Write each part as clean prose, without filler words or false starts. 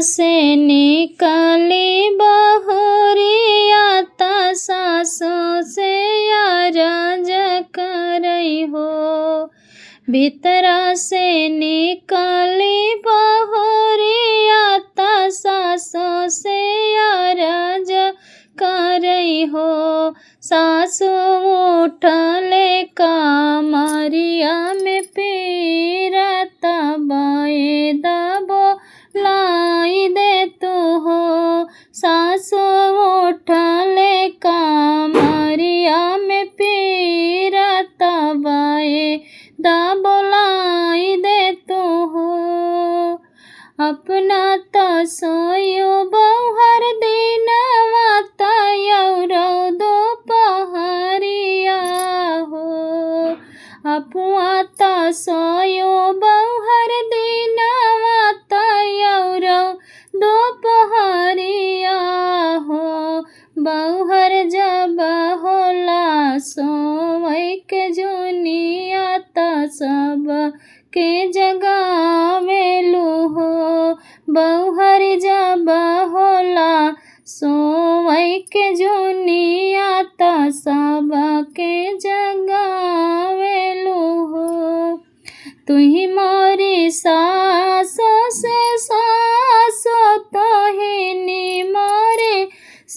से निकली बहुरिया त सासों से अरज करई हो। भीतरा से निकली बहुरिया त सासों से अरज करई हो। सासु उठले कमरिया में पीरत बाए दबो लाई दे तू हो। सासु उठले कमरिया में पीरत बाए दबो लाई दे तू हो। अपना त सोयो बहुहर दिनवा त यौरो दोपहरिया हो। अपुआ त सोयो बहुहर दिनवा त यौरो दोपहरिया हो। बहुहर जब होला सोवै के जुनिया त सब के जगावेलू हो। बहुहर जब होला सोवै के जुनिया त सब के जगावेलू हो। तुही मोरी सासो से सासो तोहिनी मोरे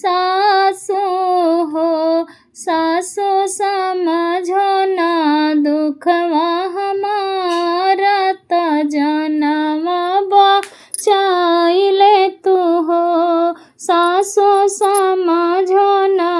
सासो हो। सासो समझो ना दुखवा हमारा त जनवा बचाइले तू हो। सासो समझो ना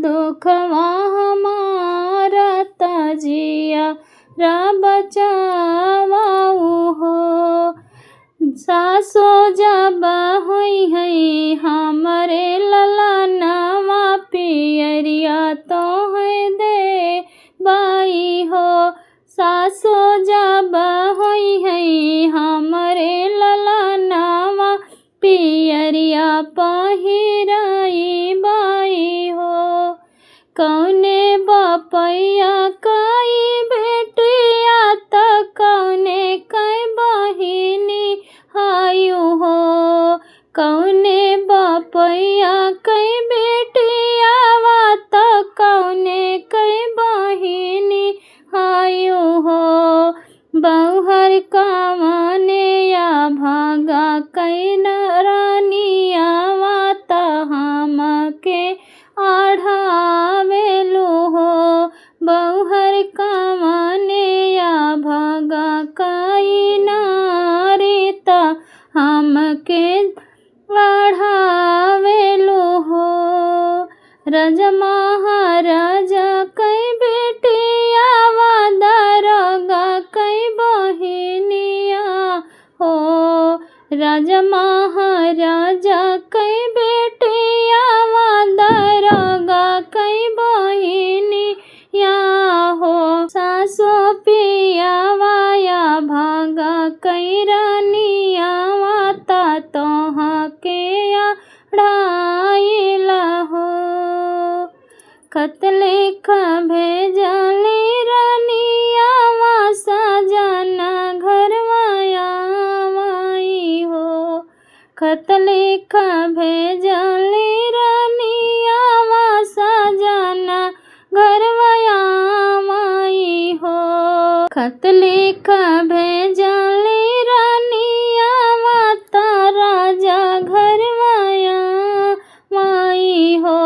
दुखवा हमारा त जिया रा बचावाऊ हो। सासो जब होई है हमरे ललनवा पियरिया तो है दे बाई हो। सासो जब होई है हमरे ललनवा पियरिया पहिराई बाई हो। कौने बपैया कई बेटिया त कौने कई बहिनी आयु हो। कौने बपैया कई बेटिया त कौने कई बहिनी आयु हो। बहुहर कवने या भागा कई रानिया त हमके आढ़ावेलू हो। बहुहर कवने या भागा कई नारी त हमके आढ़ावेलू हो। रज महाराजा कई बेटिया दरोगा कई बहिनिया हो। रज महाराजा कई बेटिया दरोगा कई बहिनिया हो। सासो पियावा या भागा कई रानिया त तोहा के आढ़ाइला हो। खत लिख भेजली रानिया सजना घरवा आई हो। खत लिख भेजली रानिया सजना घरवा आई हो। खत लिख भेजली रानिया त राजा घरवा आई हो।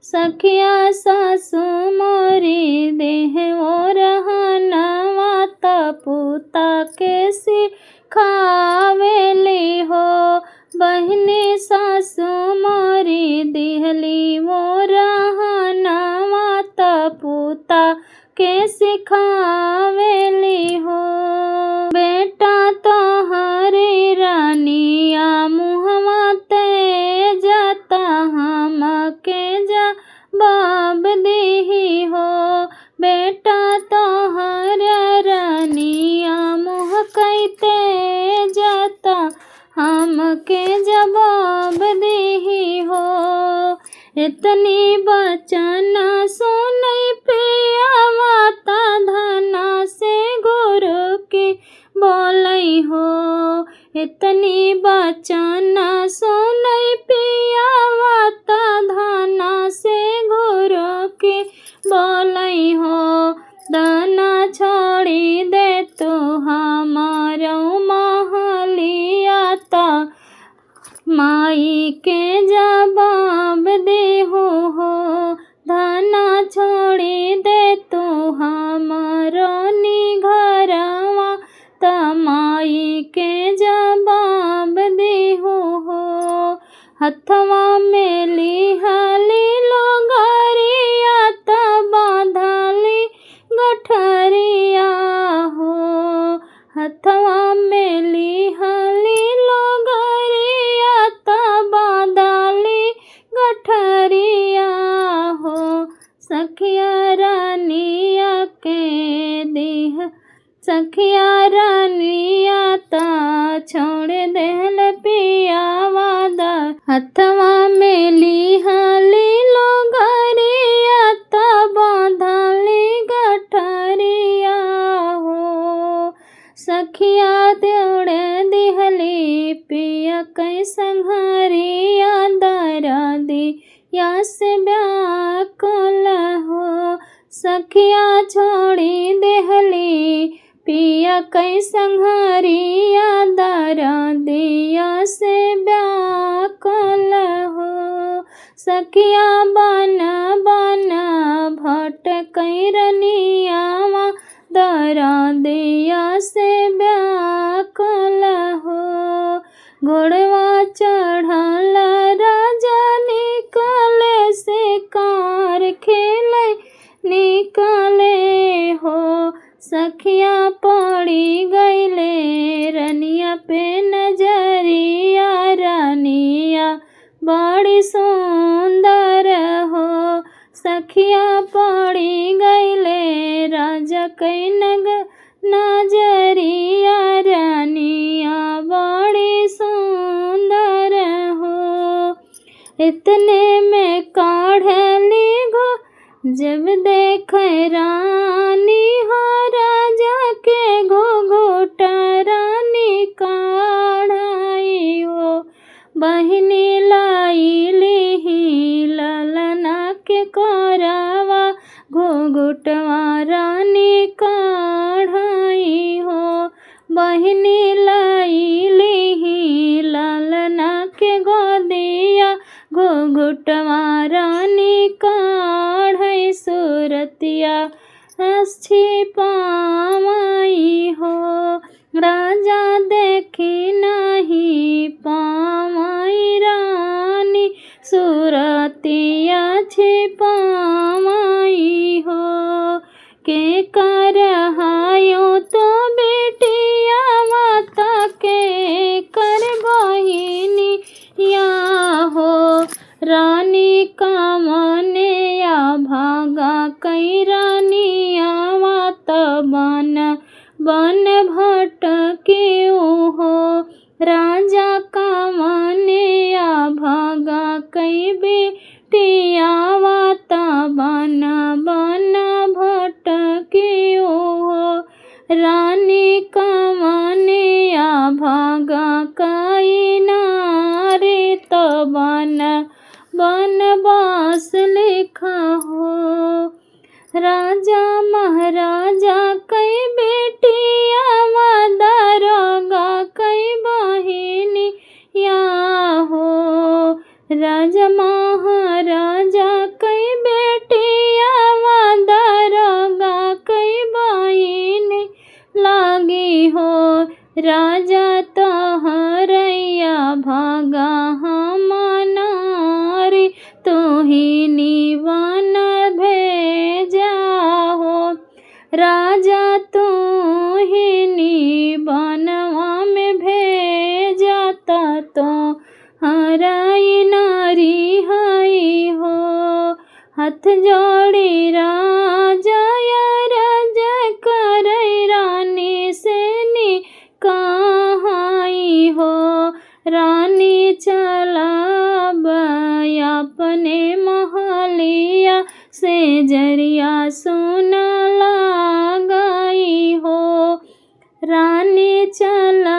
सखिया सासु मोरी देह ओ रहनवा त पुता के सिखावेली हो। बहनी सासु मोरी दिहली वो रहनवा त पुता के सिखावेली हो। बेटा तोहरी रानिया मुहवा तेजत हमके जवाब दीही हो। बेटा तोहर रानिया मुँह कई तेजत हमके जवाब दीही हो। इतनी बचन सुनई पियावा त धना से गुरु की बोलई हो। इतनी बचन माई के जवाब देहु हो, धना छोड़ी दे तू हमरो निघरवा, त माई के जवाब देहु हो। हथवा में लिहली लोगरिया, त बांधली गठरिया हो। हथवा में लिहली लोगरिया, त बांधली गठरिया हो। सखिया रानिया के देह, सखिया रानिया ता छोड़ देहल पियावा दा। हथवा में लिहली लोगरिया, ता बांधली गठरिया हो। सखिया दौड़े दिहली पिया कई संघरिया, दरदिया से व्याकुल हो। सखिया छोड़ी देहली पिया कई संघरिया, दरदिया से व्याकुल हो। सखिया बन बन भटकई रनियावा, दरदिया से व्याकुल हो। घोड़वा चढ़ल राजा निकले, से कार खेले निकले हो। सखिया पड़ी गईले रनिया पे नजरिया, रानिया बड़ी सुंदर हो। सखिया पड़ी गईले राजा कई नजरिया, रानिया बड़ी सुंदर हो। इतने में काढ़ली घो, जब देखे रानी हो, राजा के घूंघट रानी काढ़ाई हो। बहिनी लाइली ही ललना के करवा, घूंघटवा रानी काढ़ाई हो। बहिनी लाइली ही ललना के गोदिया, घूंघटवा रानी काढ़ई सूरतिया अच्छी पावई हो। राजा देखी नहीं पावई रानी, सूरतिया छिपावई हो। के कर हायो तो बेटिया माता, के कर बहिनी या हो। रानी का मने या भागा कई रानिया, माता बन बन भटके हो। राजा का मने या भागा कई बेटिया, माता बन बन भटके हो। रानी का मने या भागा कई नारी, तो बन बनवास लिखा हो। राजा महाराजा कई बेटिया, दरोगा कई बहिनी या हो। राजा महाराजा कई बेटिया, दरोगा कई बहिनी लागी हो। राजा तो हरैया भागा हम नारी, तू ही निवन भेजा हो। राजा तू ही निवनवा में भेजा, तो हराई नारी हई हो। हाथ जोड़ी राजा या राजा करई रानी से नी कहाई हो। रानी चला अपने महलिया, से जरिया सोना लगाई हो। रानी चला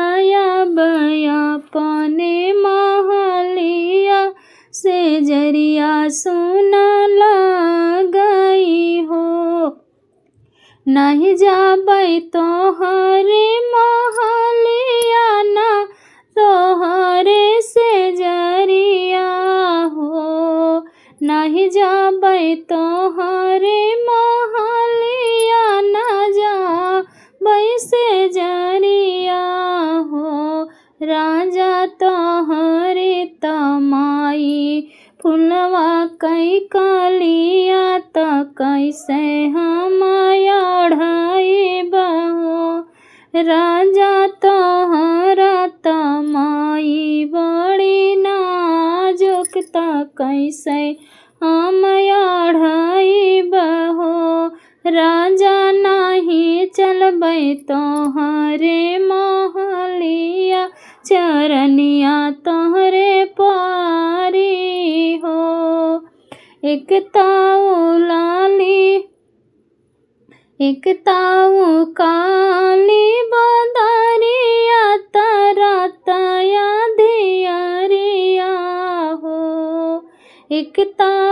अपने महलिया, से जरिया सोना लगाई हो। नहीं जाबै तोहरे महलिया, ना तोहरे से तोहरे तमाई फुलवा कई कलिया त कैसे हम अढ़ाई बहो राजा तोहरा तमाई बड़ी नाजुक त कैसे हम अढ़ाई बहो राजा नाही चलबै तोहरे महलिया चरनिया तोहरे पारी हो। एक ताऊ लाली एक ताऊ काली बदरिया तरतया धियरिया हो। एक ताऊ